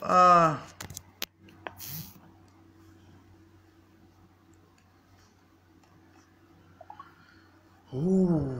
Ah. Ouh.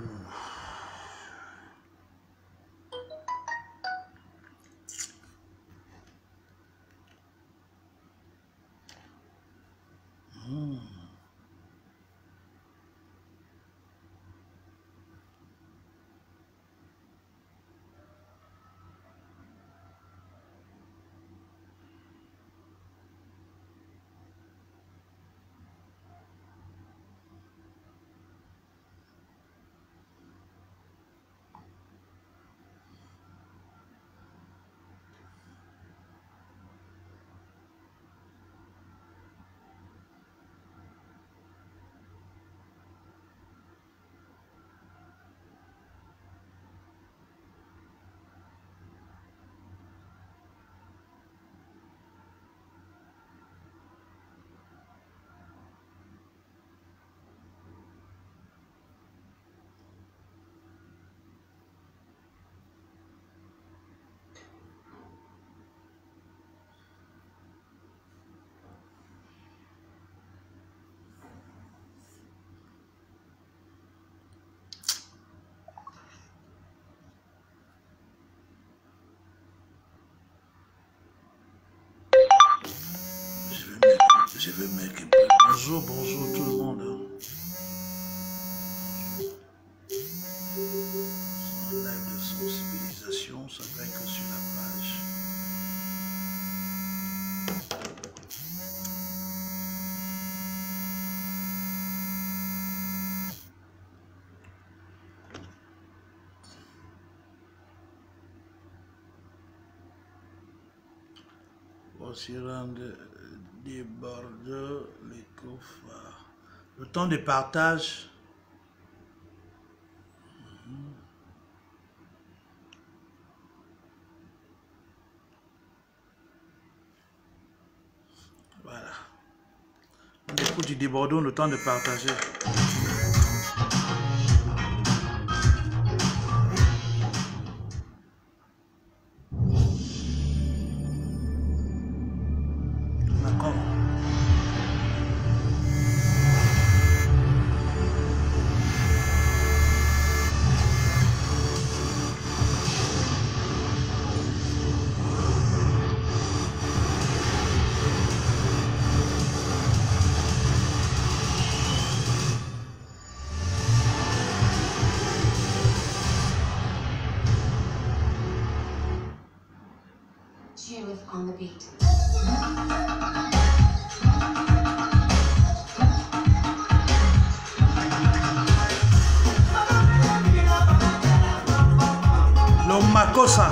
Je vais mettre un peu. Bonjour, bonjour tout le monde. C'est un live de sensibilisation, ça va que sur la page. Voici rendre déborde les coffres. Le temps de partage. Voilà. On écoute du débordon, le temps de partager. On the beat. Lo Makossa.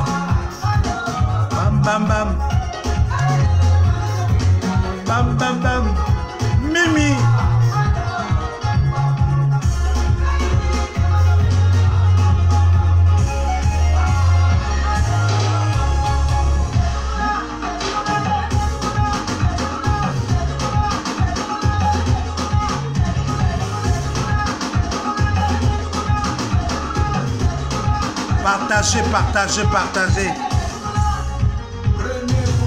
Bam bam bam. Bam bam bam. Mimi. Partagez, partagez, partagez.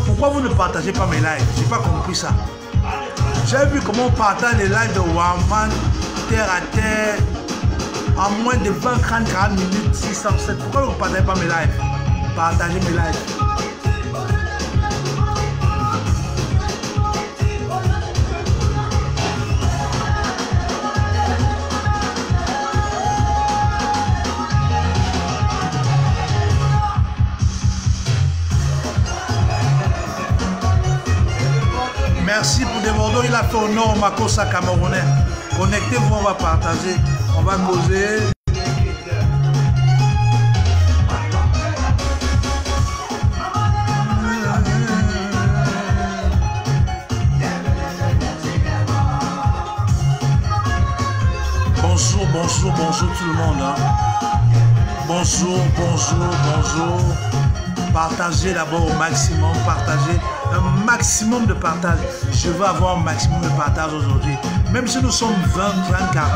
Pourquoi vous ne partagez pas mes lives? J'ai pas compris ça. J'ai vu comment on partage les lives de Warman, terre à terre, en moins de 20, 30, 40 minutes, 607. Pourquoi vous ne partagez pas mes lives? Partagez mes lives. Merci pour des mots, il a fait honneur au Makossa camerounais. Connectez-vous, on va partager, on va causer. Bonjour, bonjour, bonjour tout le monde. Hein. Bonjour, bonjour, bonjour. Partagez d'abord au maximum, partagez un maximum de partage. Je veux avoir un maximum de partage aujourd'hui. Même si nous sommes 20, 30, 40,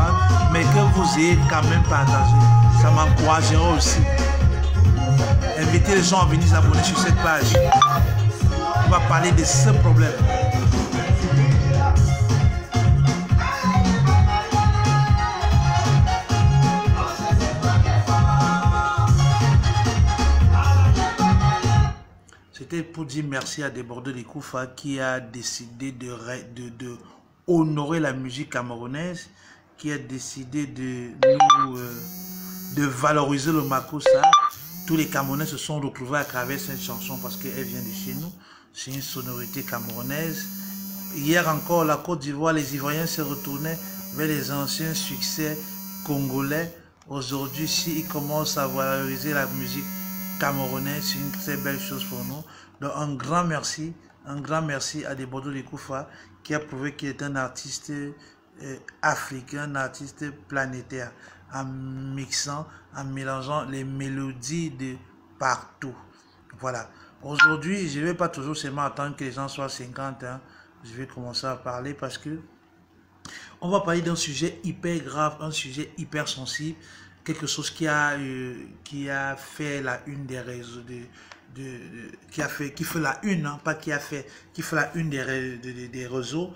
mais que vous ayez quand même partagé. Ça Ça m'encouragera aussi. Invitez les gens à venir s'abonner sur cette page. On va parler de ce problème. C'était pour dire merci à Débordeur de Koufa qui a décidé de honorer la musique camerounaise, qui a décidé de valoriser le Makossa. Tous les Camerounais se sont retrouvés à travers cette chanson parce qu'elle vient de chez nous. C'est une sonorité camerounaise. Hier encore, la Côte d'Ivoire, les Ivoiriens se retournaient vers les anciens succès congolais. Aujourd'hui, s'ils commencent à valoriser la musique camerounaise, c'est une très belle chose pour nous. Donc un grand merci à Débordeur de Koufa qui a prouvé qu'il est un artiste africain, un artiste planétaire, en mixant, en mélangeant les mélodies de partout. Voilà. Aujourd'hui, je ne vais pas toujours seulement attendre que les gens soient 50 ans. Je vais commencer à parler parce que on va parler d'un sujet hyper grave, un sujet hyper sensible, quelque chose qui a fait la une des réseaux, qui fait la une, hein, pas qui fait la une des réseaux.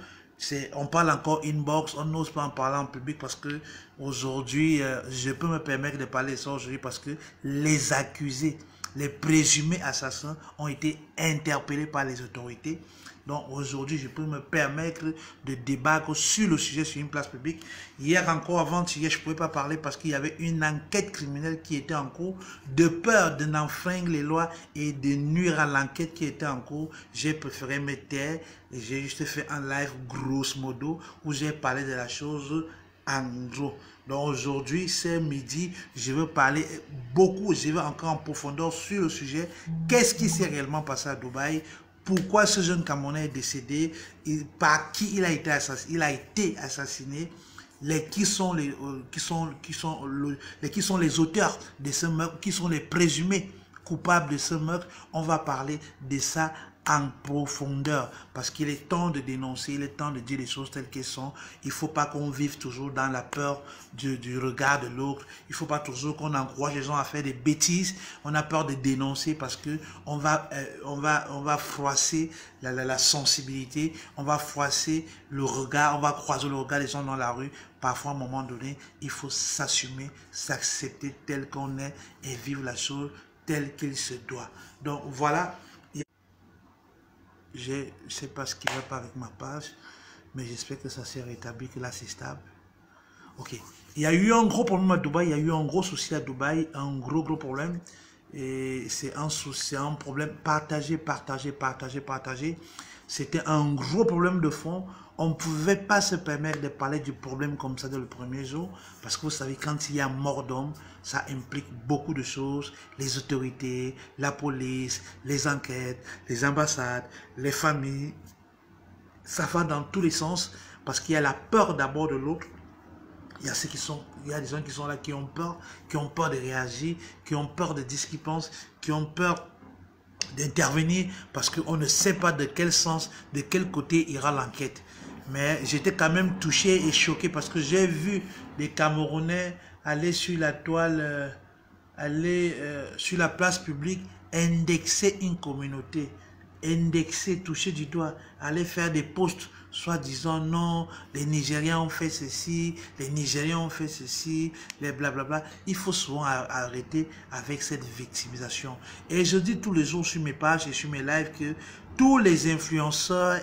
On parle encore inbox, on n'ose pas en parler en public parce que aujourd'hui, je peux me permettre de parler de ça aujourd'hui parce que les accusés, les présumés assassins ont été interpellés par les autorités. Donc aujourd'hui, je peux me permettre de débattre sur le sujet sur une place publique. Hier encore, avant-hier, je ne pouvais pas parler parce qu'il y avait une enquête criminelle qui était en cours. De peur de n'enfreindre les lois et de nuire à l'enquête qui était en cours, j'ai préféré me taire et j'ai juste fait un live grosso modo où j'ai parlé de la chose en gros. Donc aujourd'hui, c'est midi, je veux parler beaucoup, je vais encore en profondeur sur le sujet. Qu'est-ce qui s'est réellement passé à Dubaï? Pourquoi ce jeune Camerounais est décédé? Par qui il a été assassiné? Qui sont les auteurs de ce meurtre? Qui sont les présumés coupables de ce meurtre? On va parler de ça en profondeur parce qu'il est temps de dénoncer, il est temps de dire les choses telles qu'elles sont. Il ne faut pas qu'on vive toujours dans la peur du regard de l'autre. Il ne faut pas toujours qu'on encourage les gens à faire des bêtises. On a peur de dénoncer parce que on va froisser la sensibilité, on va froisser le regard, on va croiser le regard des gens dans la rue. Parfois, à un moment donné, il faut s'assumer, s'accepter tel qu'on est et vivre la chose telle qu'il se doit. Donc voilà. Je ne sais pas ce qui va pas avec ma page, mais j'espère que ça s'est rétabli, que là c'est stable. Ok. Il y a eu un gros problème à Dubaï, il y a eu un gros souci à Dubaï, un gros problème. Et c'est un problème partagé. C'était un gros problème de fond. On ne pouvait pas se permettre de parler du problème comme ça dès le premier jour. Parce que vous savez, quand il y a mort d'homme, ça implique beaucoup de choses. Les autorités, la police, les enquêtes, les ambassades, les familles. Ça va dans tous les sens parce qu'il y a la peur d'abord de l'autre. Il y a des gens qui sont là, qui ont peur de réagir, qui ont peur de dire ce qu'ils pensent, qui ont peur d'intervenir parce qu'on ne sait pas de quel sens, de quel côté ira l'enquête. Mais j'étais quand même touché et choqué parce que j'ai vu des Camerounais aller sur la toile, sur la place publique, indexer une communauté, toucher du doigt, aller faire des posts, soit disant non, les Nigériens ont fait ceci, les Nigériens ont fait ceci, les blablabla. Il faut souvent arrêter avec cette victimisation. Et je dis tous les jours sur mes pages et sur mes lives que tous les influenceurs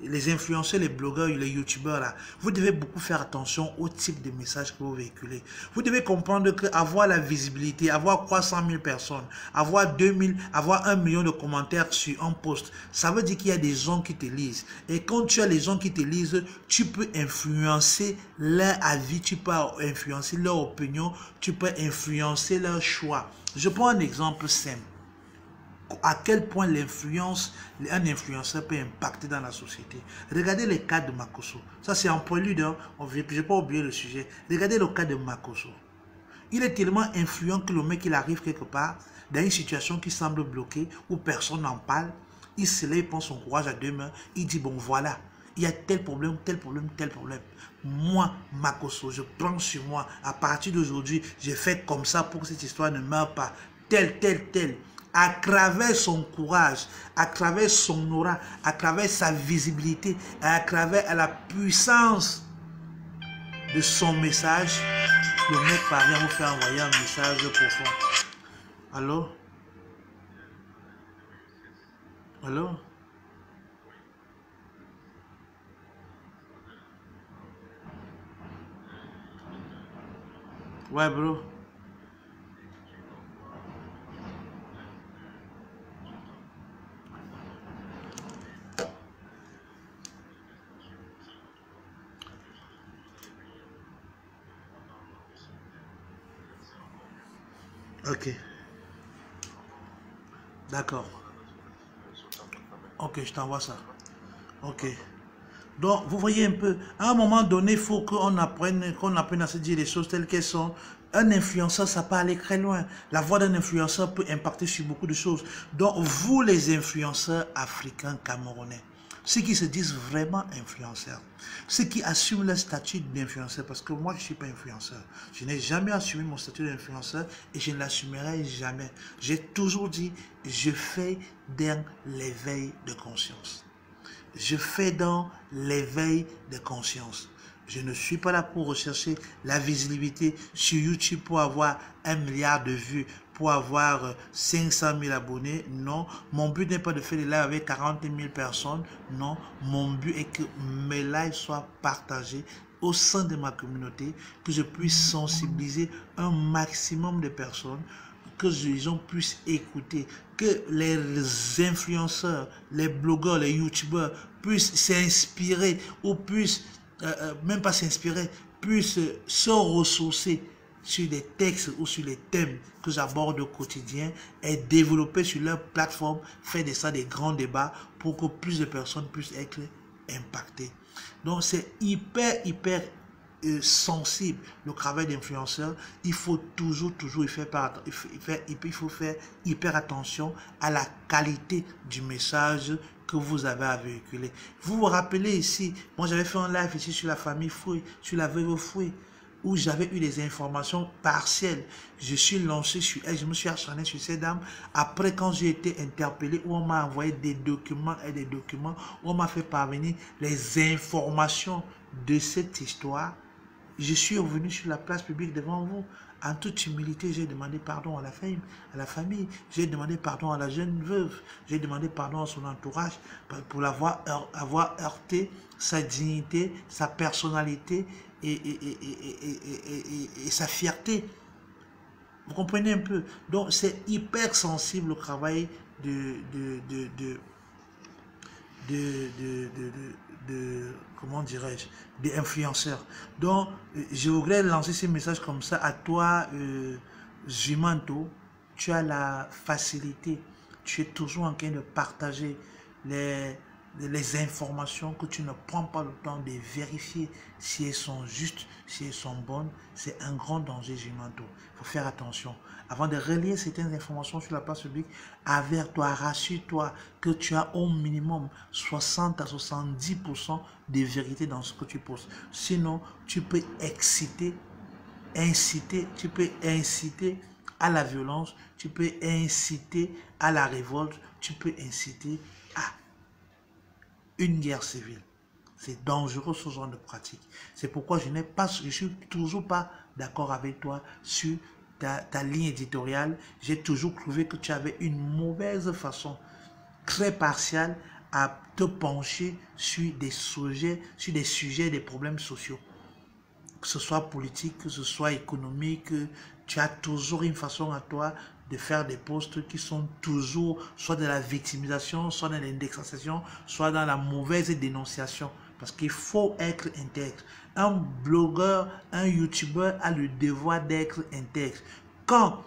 les blogueurs, les youtubeurs là, vous devez beaucoup faire attention au type de message que vous véhiculez. Vous devez comprendre que avoir la visibilité, avoir 300 000 personnes, avoir 2000, avoir 1 million de commentaires sur un post, ça veut dire qu'il y a des gens qui te lisent. Et quand tu as les gens qui te lisent, tu peux influencer leur avis, tu peux influencer leur opinion, tu peux influencer leur choix. Je prends un exemple simple. À quel point l'influence, un influenceur peut impacter dans la société. Regardez le cas de Makosso. Ça c'est un prélude, hein. Je n'ai pas oublié le sujet. Regardez le cas de Makosso. Il est tellement influent que le mec il arrive quelque part, dans une situation qui semble bloquée, où personne n'en parle. Il se lève, il prend son courage à deux mains, il dit bon voilà. il y a tel problème, tel problème, tel problème. Moi, Makosso, je prends sur moi. À partir d'aujourd'hui, j'ai fait comme ça pour que cette histoire ne meure pas. Tel, tel, tel. À travers son courage, à travers son aura, à travers sa visibilité, à travers la puissance de son message, le mec parvient à vous faire envoyer un message profond. Allô? Allô? Ouais, bro. Ok. D'accord. Ok, je t'envoie ça. Ok. Donc, vous voyez un peu, à un moment donné, il faut qu'on apprenne à se dire les choses telles qu'elles sont. Un influenceur, ça peut aller très loin. La voix d'un influenceur peut impacter sur beaucoup de choses. Donc, vous, les influenceurs africains, camerounais, ceux qui se disent vraiment influenceurs, ceux qui assument le statut d'influenceur, parce que moi, je ne suis pas influenceur. Je n'ai jamais assumé mon statut d'influenceur et je ne l'assumerai jamais. J'ai toujours dit, je fais dans l'éveil de conscience. Je fais dans l'éveil de conscience. Je ne suis pas là pour rechercher la visibilité sur YouTube pour avoir 1 milliard de vues, pour avoir 500 000 abonnés. Non, mon but n'est pas de faire des lives avec 40 000 personnes. Non, mon but est que mes lives soient partagés au sein de ma communauté, que je puisse sensibiliser un maximum de personnes, que les gens puissent écouter, que les influenceurs, les blogueurs, les youtubeurs puissent s'inspirer ou puissent, même pas s'inspirer, puissent se ressourcer sur des textes ou sur les thèmes que j'aborde au quotidien et développer sur leur plateforme, faire de ça des grands débats pour que plus de personnes puissent être impactées. Donc c'est hyper sensible le travail d'influenceur. Il faut toujours il faut faire hyper attention à la qualité du message que vous avez à véhiculer. Vous vous rappelez ici, moi j'avais fait un live ici sur la famille Foué, sur la veuve Foué, où j'avais eu des informations partielles. Je suis lancé sur elle, je me suis acharné sur ces dames. Après, quand j'ai été interpellé, où on m'a envoyé des documents et des documents, où on m'a fait parvenir les informations de cette histoire, je suis revenu sur la place publique devant vous. En toute humilité, j'ai demandé pardon à la famille. J'ai demandé pardon à la jeune veuve. J'ai demandé pardon à son entourage pour avoir heurté sa dignité, sa personnalité et sa fierté. Vous comprenez un peu? Donc, c'est hyper sensible le travail comment dirais-je, des influenceurs. Donc, je voudrais lancer ce message comme ça à toi, Jumanto. Tu as la facilité, tu es toujours en train de partager les informations que tu ne prends pas le temps de vérifier si elles sont justes, si elles sont bonnes. C'est un grand danger, Jumanto. Il faut faire attention. Avant de relier certaines informations sur la place publique, avertis-toi, rassure-toi que tu as au minimum 60 à 70% de vérité dans ce que tu postes. Sinon, tu peux tu peux inciter à la violence, tu peux inciter à la révolte, tu peux inciter à une guerre civile. C'est dangereux ce genre de pratique. C'est pourquoi je suis toujours pas d'accord avec toi sur ta ligne éditoriale. J'ai toujours trouvé que tu avais une mauvaise façon, très partiale, à te pencher sur des sujets, des problèmes sociaux. Que ce soit politique, que ce soit économique, tu as toujours une façon à toi de faire des posts qui sont toujours soit de la victimisation, soit dans l'indexation, soit dans la mauvaise dénonciation. Parce qu'il faut être intègre. Un blogueur, un youtubeur a le devoir d'être intègre. Quand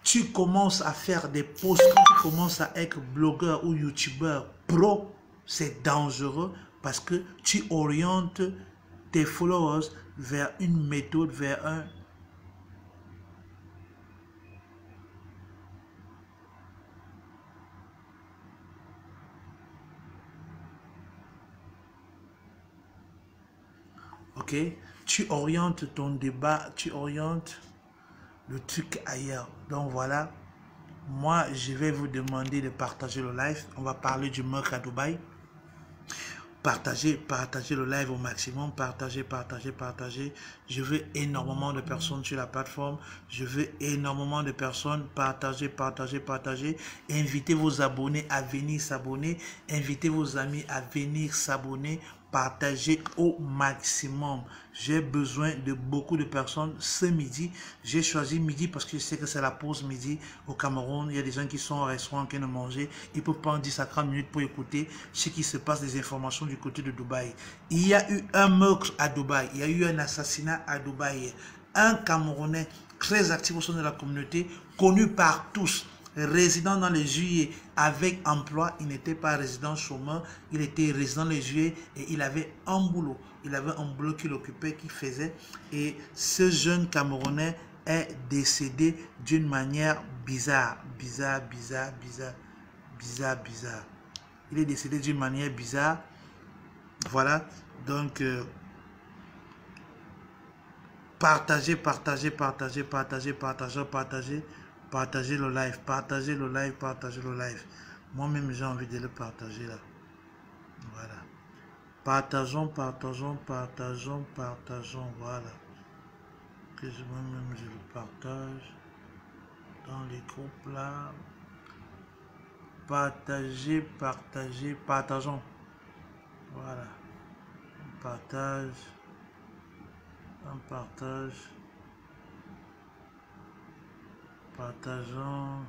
tu commences à faire des posts, quand tu commences à être blogueur ou youtubeur pro, c'est dangereux parce que tu orientes tes followers vers une méthode, vers un... ok? Tu orientes ton débat, tu orientes le truc ailleurs. Donc voilà, moi je vais vous demander de partager le live. On va parler du meurtre à Dubaï. Partagez le live au maximum. Partagez. Je veux énormément de personnes sur la plateforme. Je veux énormément de personnes. Partagez. Invitez vos abonnés à venir s'abonner. Invitez vos amis à venir s'abonner. Partagez au maximum. J'ai besoin de beaucoup de personnes ce midi. J'ai choisi midi parce que je sais que c'est la pause midi au Cameroun. Il y a des gens qui sont au restaurant qui ne mangent. Ils peuvent prendre 10 à 30 minutes pour écouter ce qui se passe, des informations du côté de Dubaï. Il y a eu un meurtre à Dubaï. Il y a eu un assassinat à Dubaï. Un Camerounais très actif au sein de la communauté, connu par tous. Résident dans les UE avec emploi, il n'était pas résident chômeur, il était résident dans les UE et il avait un boulot. Il avait un boulot qu'il occupait, qu'il faisait. Et ce jeune Camerounais est décédé d'une manière bizarre. Il est décédé d'une manière bizarre. Voilà. Donc, partagez le live, partagez le live. Moi-même, j'ai envie de le partager là. Voilà. Partageons. Voilà. Que moi-même, je le partage dans les groupes là. Partageons. Voilà. On partage. Partageons.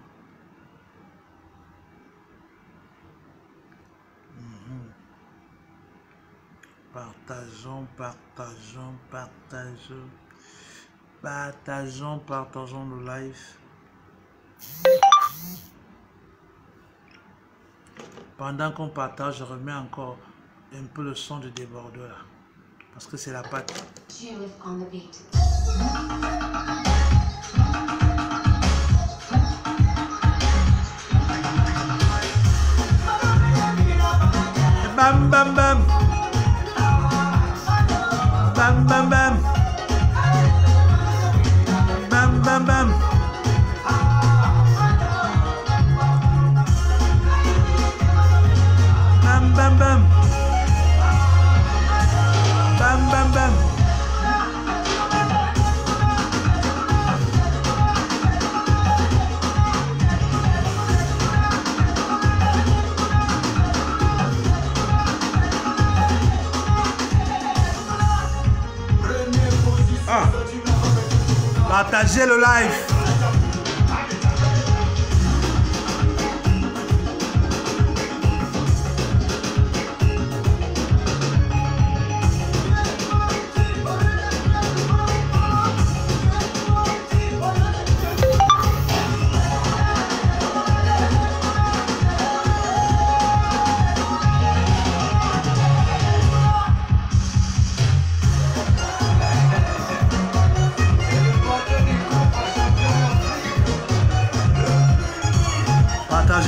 Partageons le live. Pendant qu'on partage, je remets encore un peu le son de débordeur parce que c'est la pâte. Judith on the beat. Bam bam bam. Bam bam bam. Bam bam bam. Bam bam bam. Bam bam bam. Partagez le live. Partagez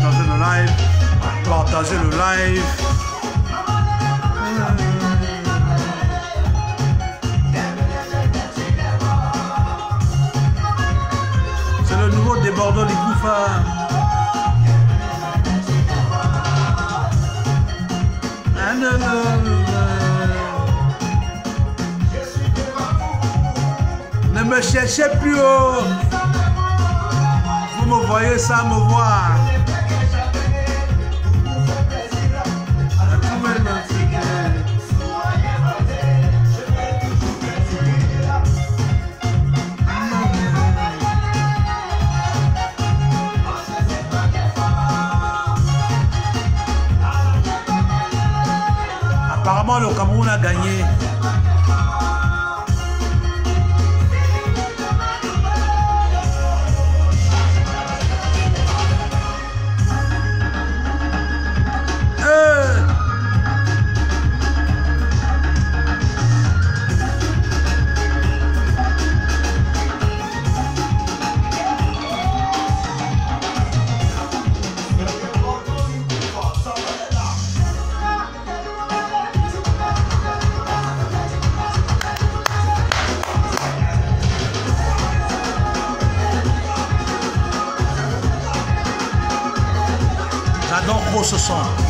le live. Partagez le live. C'est le nouveau débordeur du Koufa. Ne me cherchez plus haut. Vous me voyez sans me voir. Apparemment, le Cameroun a gagné. donc gros ce son.